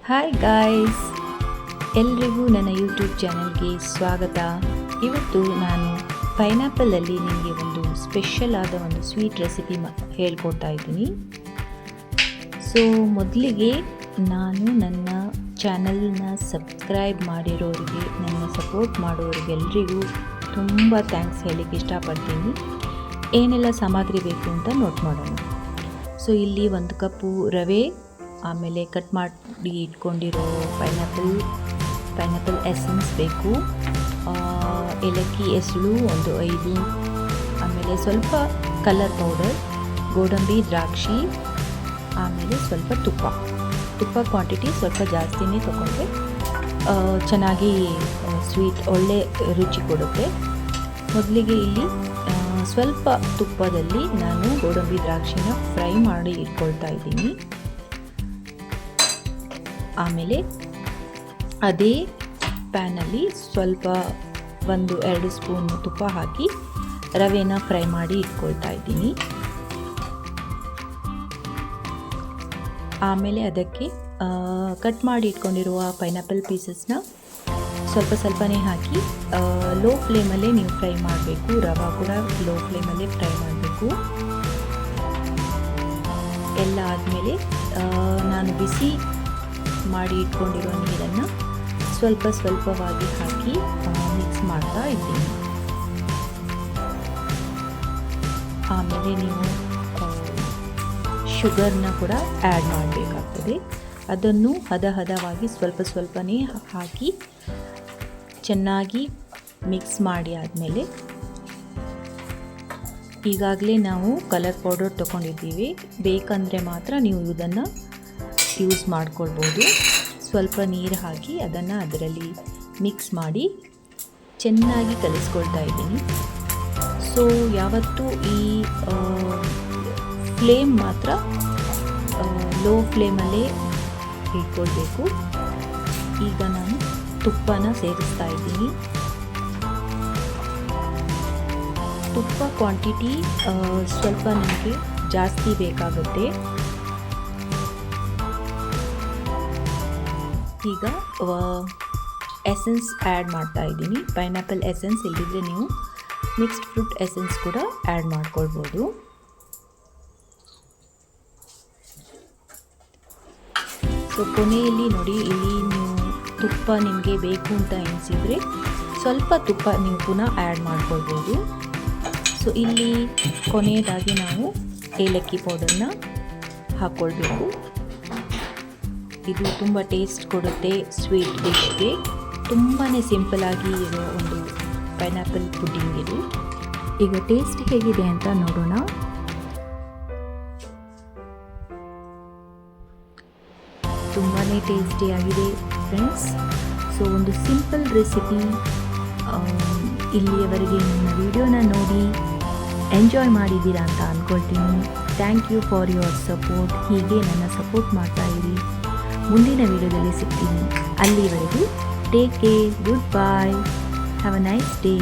Hi guys, ಎಲ್ರಿಗೂ ನನ್ನ YouTube ಚಾನಲ್ಗೆ ಸ್ವಾಗತ. ಇವತ್ತು ನಾನು ಪೈನಾಪಲಲ್ಲಿ ನಿಮಗೆ ಒಂದು ಸ್ಪೆಷಲ್ ಆದ ಒಂದು ಸ್ವೀಟ್ ರೆಸಿಪಿ ಹೇಳ್ಕೊಡ್ತಾ ಇದ್ದೀನಿ. ಸೊ ಮೊದಲಿಗೆ ನಾನು ನನ್ನ ಚಾನಲ್ನ ಸಬ್ಸ್ಕ್ರೈಬ್ ಮಾಡಿರೋರಿಗೆ, ನನ್ನ ಸಪೋರ್ಟ್ ಮಾಡೋರಿಗೆಲ್ರಿಗೂ ತುಂಬ ಥ್ಯಾಂಕ್ಸ್ ಹೇಳಲಿಕ್ಕೆ ಇಷ್ಟಪಡ್ತೀನಿ. ಏನೆಲ್ಲ ಸಾಮಗ್ರಿ ಬೇಕು ಅಂತ ನೋಟ್ ಮಾಡೋಣ. ಸೊ ಇಲ್ಲಿ 1 ಕಪ್ಪು ರವೆ, ಆಮೇಲೆ ಕಟ್ ಮಾಡಿ ಇಟ್ಕೊಂಡಿರೋ ಪೈನಾಪಲ್ ಎಸೆನ್ಸ್ ಬೇಕು, ಏಲಕ್ಕಿ ಎಸಳು ಒಂದು 5, ಆಮೇಲೆ ಸ್ವಲ್ಪ ಕಲರ್ ಪೌಡರ್, ಗೋಡಂಬಿ, ದ್ರಾಕ್ಷಿ, ಆಮೇಲೆ ಸ್ವಲ್ಪ ತುಪ್ಪ ಕ್ವಾಂಟಿಟಿ ಸ್ವಲ್ಪ ಜಾಸ್ತಿನೇ ತಗೊಂಡ್ರೆ ಚೆನ್ನಾಗಿ ಸ್ವೀಟ್ ಒಳ್ಳೆ ರುಚಿ ಕೊಡುತ್ತೆ. ಮೊದಲಿಗೆ ಇಲ್ಲಿ ಸ್ವಲ್ಪ ತುಪ್ಪದಲ್ಲಿ ನಾನು ಗೋಡಂಬಿ ದ್ರಾಕ್ಷಿನ ಫ್ರೈ ಮಾಡಿ ಇಟ್ಕೊಳ್ತಾ ಇದ್ದೀನಿ. ಆಮೇಲೆ ಅದೇ ಪ್ಯಾನಲ್ಲಿ ಸ್ವಲ್ಪ 1-2 ಸ್ಪೂನ್ ತುಪ್ಪ ಹಾಕಿ ರವೆನ ಫ್ರೈ ಮಾಡಿ ಇಟ್ಕೊಳ್ತಾ ಇದ್ದೀನಿ. ಆಮೇಲೆ ಅದಕ್ಕೆ ಕಟ್ ಮಾಡಿ ಇಟ್ಕೊಂಡಿರುವ ಪೈನಾಪಲ್ ಪೀಸಸ್ನ ಸ್ವಲ್ಪನೇ ಹಾಕಿ ಲೋ ಫ್ಲೇಮಲ್ಲೇ ನೀವು ಫ್ರೈ ಮಾಡಬೇಕು. ರವೆ ಕೂಡ ಲೋ ಫ್ಲೇಮಲ್ಲೇ ಫ್ರೈ ಮಾಡಬೇಕು. ಎಲ್ಲ ಆದಮೇಲೆ ನಾನು ಬಿಸಿ ಮಾಡಿ ಇಟ್ಕೊಂಡಿರೋ ನೀರನ್ನು ಸ್ವಲ್ಪವಾಗಿ ಹಾಕಿ ಮಿಕ್ಸ್ ಮಾಡ್ತಾ ಇದ್ದೀನಿ. ಆಮೇಲೆ ನೀವು ಶುಗರ್ನ ಕೂಡ ಆ್ಯಡ್ ಮಾಡಬೇಕಾಗ್ತದೆ. ಅದನ್ನು ಹದವಾಗಿ ಸ್ವಲ್ಪನೇ ಹಾಕಿ ಚೆನ್ನಾಗಿ ಮಿಕ್ಸ್ ಮಾಡಿ ಆದಮೇಲೆ ಈಗಾಗಲೇ ನಾವು ಕಲರ್ ಪೌಡರ್ ತೊಗೊಂಡಿದ್ದೀವಿ. ಬೇಕಂದರೆ ಮಾತ್ರ ನೀವು ಇದನ್ನು ಯೂಸ್ ಮಾಡ್ಕೊಳ್ಬೋದು. ಸ್ವಲ್ಪ ನೀರು ಹಾಕಿ ಅದನ್ನು ಅದರಲ್ಲಿ ಮಿಕ್ಸ್ ಮಾಡಿ ಚೆನ್ನಾಗಿ ಕಲಿಸ್ಕೊಳ್ತಾ ಇದ್ದೀನಿ. ಸೊ ಯಾವತ್ತೂ ಈ ಫ್ಲೇಮ್ ಮಾತ್ರ ಲೋ ಫ್ಲೇಮಲ್ಲೇ ಇಟ್ಕೊಳ್ಬೇಕು. ಈಗ ನಾನು ತುಪ್ಪನ ಸೇರಿಸ್ತಾ ಇದ್ದೀನಿ. ತುಪ್ಪ ಕ್ವಾಂಟಿಟಿ ಸ್ವಲ್ಪ ನನಗೆ ಜಾಸ್ತಿ ಬೇಕಾಗುತ್ತೆ. ಈಗ ಎಸೆನ್ಸ್ ಆ್ಯಡ್ ಮಾಡ್ತಾ ಇದ್ದೀನಿ. ಪೈನಾಪಲ್ ಎಸೆನ್ಸ್, ಇಲ್ಲದಿದ್ದರೆ ನೀವು ಮಿಕ್ಸ್ಡ್ ಫ್ರೂಟ್ ಎಸೆನ್ಸ್ ಕೂಡ ಆ್ಯಡ್ ಮಾಡ್ಕೊಳ್ಬೋದು. ಸೊ ಕೊನೆಯಲ್ಲಿ ನೋಡಿ, ಇಲ್ಲಿ ನೀವು ತುಪ್ಪ ನಿಮಗೆ ಬೇಕು ಅಂತ ಎನಿಸಿದರೆ ಸ್ವಲ್ಪ ತುಪ್ಪ ನೀವು ಪುನಃ ಆ್ಯಡ್ ಮಾಡ್ಕೊಳ್ಬೋದು. ಸೊ ಇಲ್ಲಿ ಕೊನೆಯದಾಗಿ ನಾವು ಏಲಕ್ಕಿ ಪೌಡರ್ನ ಹಾಕ್ಕೊಳ್ಬೇಕು. ಇದು ತುಂಬ ಟೇಸ್ಟ್ ಕೊಡುತ್ತೆ ಸ್ವೀಟ್ ಡಿಶ್ಗೆ. ತುಂಬಾ ಸಿಂಪಲಾಗಿ ಇರೋ ಒಂದು ಪೈನಾಪಲ್ ಪುಡ್ಡಿಂಗ್ ಇದು. ಈಗ ಟೇಸ್ಟ್ ಹೇಗಿದೆ ಅಂತ ನೋಡೋಣ. ತುಂಬಾ ಟೇಸ್ಟಿಯಾಗಿದೆ ಫ್ರೆಂಡ್ಸ್. ಸೊ ಒಂದು ಸಿಂಪಲ್ ರೆಸಿಪಿ. ಇಲ್ಲಿಯವರೆಗೆ ನನ್ನ ವಿಡಿಯೋನ ನೋಡಿ ಎಂಜಾಯ್ ಮಾಡಿದ್ದೀರಾ ಅಂತ ಅಂದ್ಕೊಳ್ತೀನಿ. Thank you for your support. ಹೀಗೆ ನನ್ನ ಸಪೋರ್ಟ್ ಮಾಡ್ತಾ ಇರಿ. ಮುಂದಿನ ವಿಡಿಯೋದಲ್ಲಿ ಸಿಗ್ತೀನಿ. ಅಲ್ಲಿವರೆಗೂ take care, good bye, have a nice day.